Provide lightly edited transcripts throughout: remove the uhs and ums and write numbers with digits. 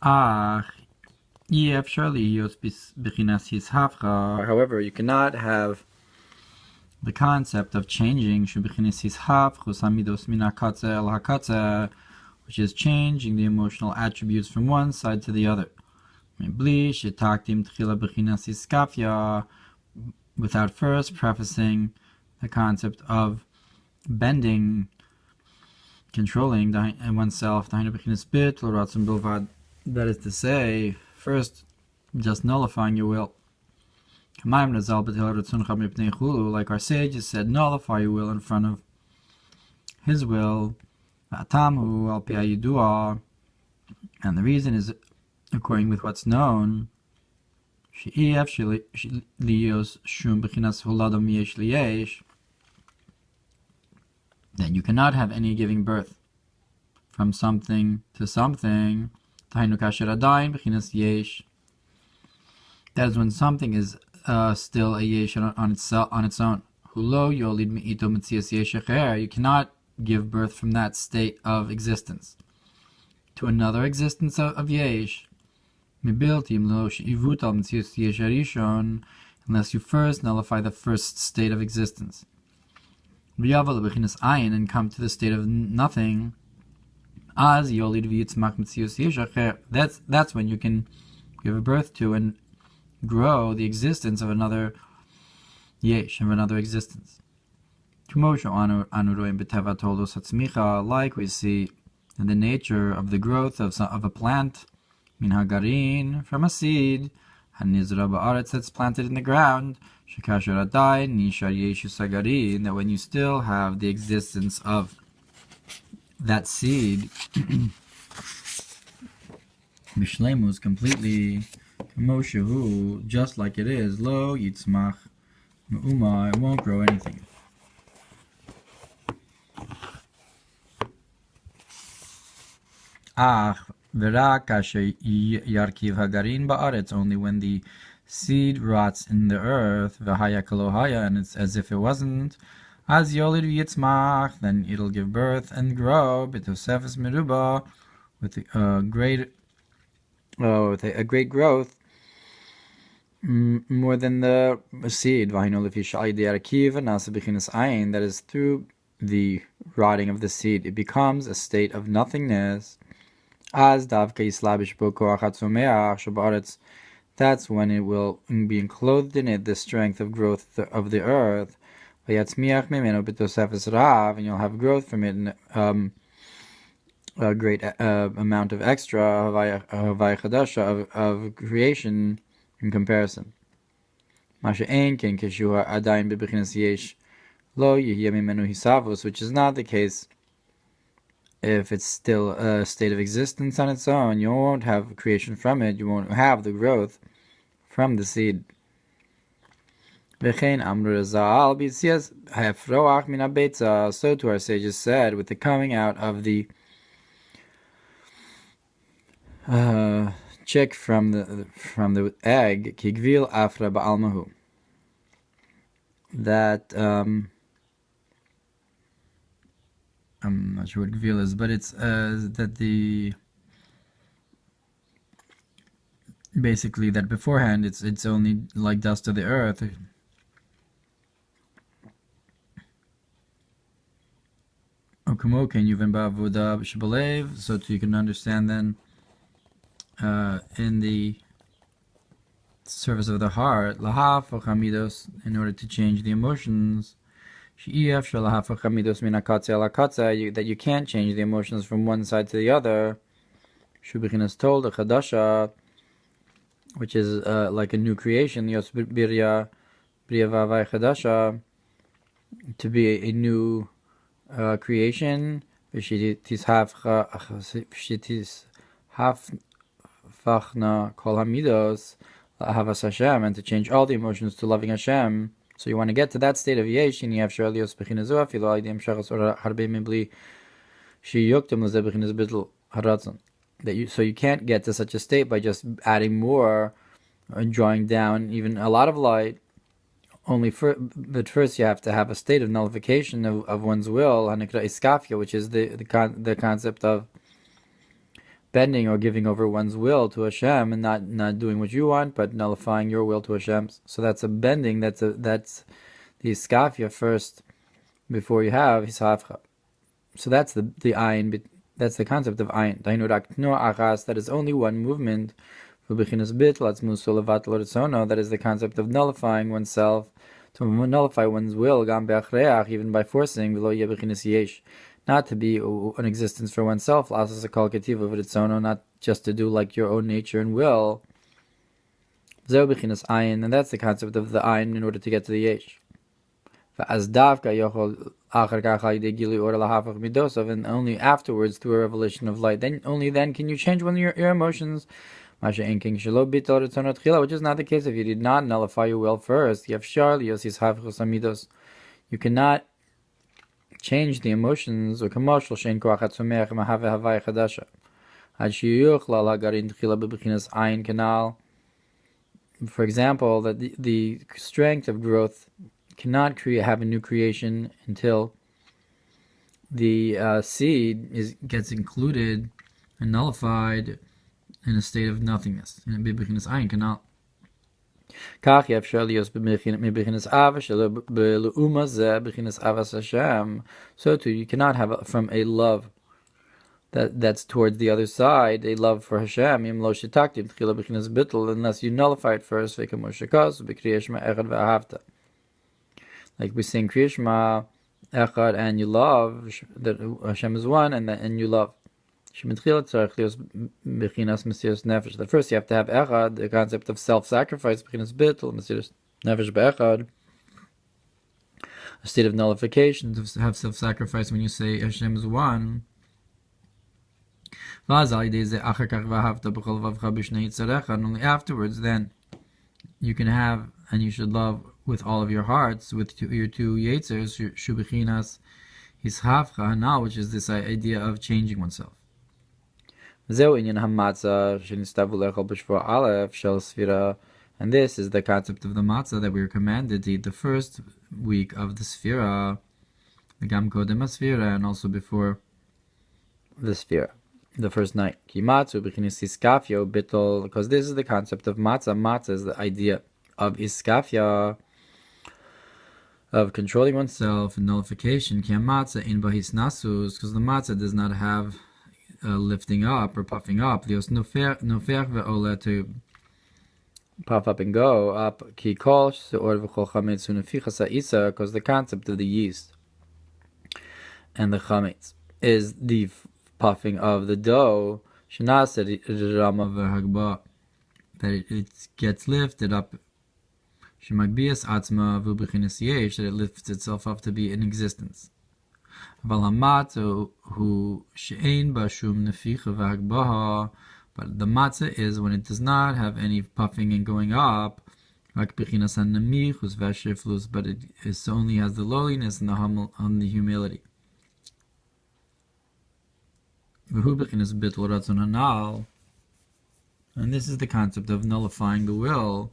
However, you cannot have the concept of changing, which is changing the emotional attributes from one side to the other, without first prefacing the concept of bending, controlling oneself, that is to say, first just nullifying your will. Like our sages said, nullify your will in front of his will. And the reason is according with what's known, that you cannot have any giving birth from something to something. That is when something is still a yesh on its own. You cannot give birth from that state of existence to another existence of yesh, unless you first nullify the first state of existence and come to the state of nothing. That's when you can give birth to and grow the existence of another yesh, of another existence. Like we see in the nature of the growth of a plant, from a seed, that's planted in the ground, that when you still have the existence of that seed, Mishlemus completely, just like it is, lo yitzmach me'uma, it won't grow anything. Only when the seed rots in the earth, and it's as if it wasn't, as yolid yitzmach, then it'll give birth and grow, b'tosefes meruba, with a great growth, more than the seed. That is through the rotting of the seed, it becomes a state of nothingness. That's when it will be enclosed in it the strength of growth of the earth, and you'll have growth from it in a great amount of extra of creation in comparison. Which is not the case if it's still a state of existence on its own. You won't have creation from it, you won't have the growth from the seed. So to our sages said, with the coming out of the chick from the egg, that I'm not sure what gvil is, but it's that basically that beforehand it's only like dust of the earth. So you can understand then in the service of the heart, in order to change the emotions, that you can't change the emotions from one side to the other. Shubichin told the Chadasha, which is like a new creation, to be a new creation, and to change all the emotions to loving Hashem. So you want to get to that state of yesh, and you have so you can't get to such a state by just adding more and drawing down even a lot of light. But first you have to have a state of nullification of one's will, which is the concept of bending or giving over one's will to Hashem and not doing what you want, but nullifying your will to Hashem's. So that's a bending. That's the iskafia first before you have hisavcha. So that's the ayin. That's the concept of ayin. That is only one movement. That is the concept of nullifying oneself, to nullify one's will, even by forcing, not to be an existence for oneself, not just to do like your own nature and will. And that's the concept of the ayin in order to get to the yesh. And only afterwards, through a revelation of light, only then can you change your emotions. Which is not the case if you did not nullify your will first. You cannot change the emotions. For example, that the strength of growth cannot have a new creation until the seed gets included and nullified in a state of nothingness. In a biblichinus ayin canal. So too, you cannot have from a love that's towards the other side, a love for Hashem, unless you nullify it first. Like we sing Kriya Shema Echad, and you love that Hashem is one, and you love. That first you have to have echad, the concept of self-sacrifice, a state of nullification, to have self-sacrifice when you say Hashem is one. And only afterwards then you can have, and you should love with all of your hearts, with your two yetzers, which is this idea of changing oneself. And this is the concept of the matzah that we were commanded to eat the first week of the sphira, the gam kodem sphira, and also before the sphira, the first night. Because this is the concept of matzah. Matzah is the idea of iskafia, of controlling oneself and nullification. Because the matzah does not have lifting up or puffing up, to puff up and go up, because the concept of the yeast and the chametz is the puffing of the dough, that it gets lifted up, that it lifts itself up to be in existence. But the matzah is when it does not have any puffing and going up, but it only has the lowliness and the humility. And this is the concept of nullifying the will.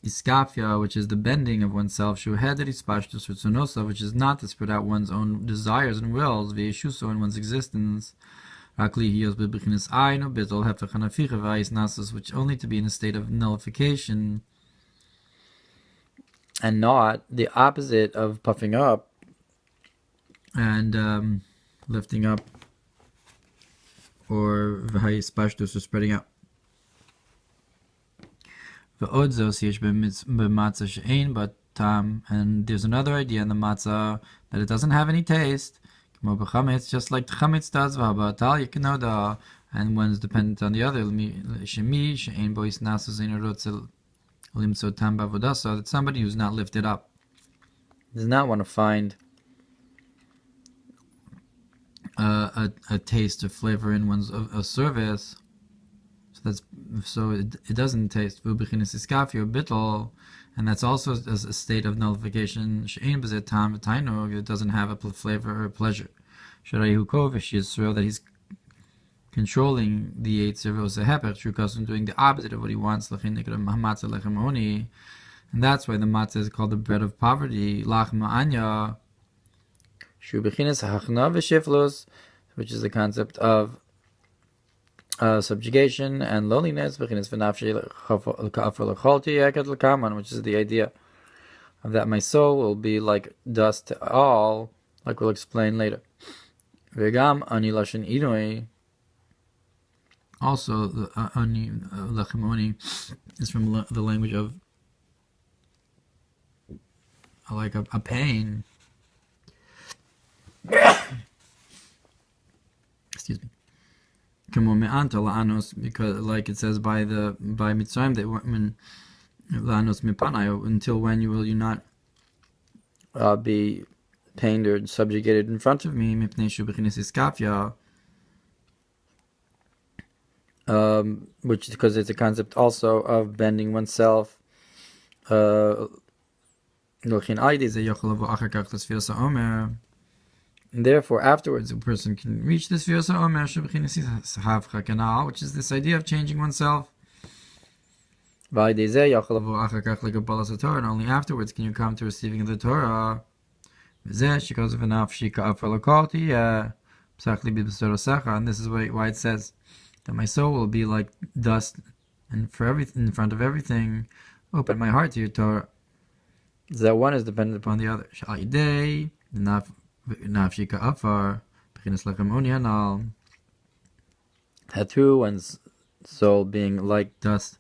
Iskafia, which is the bending of oneself, which is not to spread out one's own desires and wills, in one's existence, which only to be in a state of nullification, and not the opposite of puffing up and lifting up, or spreading out. And there's another idea in the matzah that it doesn't have any taste. It's just like the chametz does, and one is dependent on the other. That somebody who's not lifted up does not want to find a taste or flavor in one's service. So it doesn't taste, and that's also a state of nullification. It doesn't have a flavor or pleasure. That he's controlling the Yetzer, doing the opposite of what he wants. And that's why the matzah is called the bread of poverty. Lachma, Anya, which is the concept of subjugation and loneliness, which is the idea of that my soul will be like dust to all, like we'll explain later. Also, the Lachma is from the language of like a pain. Excuse me. Because, like it says by Mitzrayim, that when until when will you not be pained or subjugated in front of me? Which because it's a concept also of bending oneself. Therefore, afterwards, a person can reach this Sfiras HaOmer, which is this idea of changing oneself. And only afterwards can you come to receiving the Torah. And this is why it says that my soul will be like dust, and for everything, in front of everything, open my heart to your Torah. That one is dependent upon the other. That through one's soul being like dust,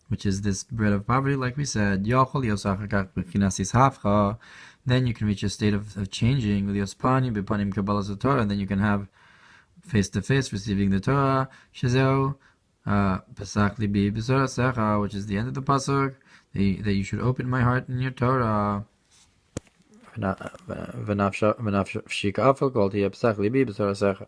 which is this bread of poverty, like we said, then you can reach a state of changing with Yospanim, Bepanim, Kabbalah Torah, and then you can have face to face receiving the Torah, Shazeo, Pesach libi b'Torah secha, which is the end of the pasuk, that you should open my heart in your Torah. V'nafshika afal kol tiya Pesach libi b'Torah secha.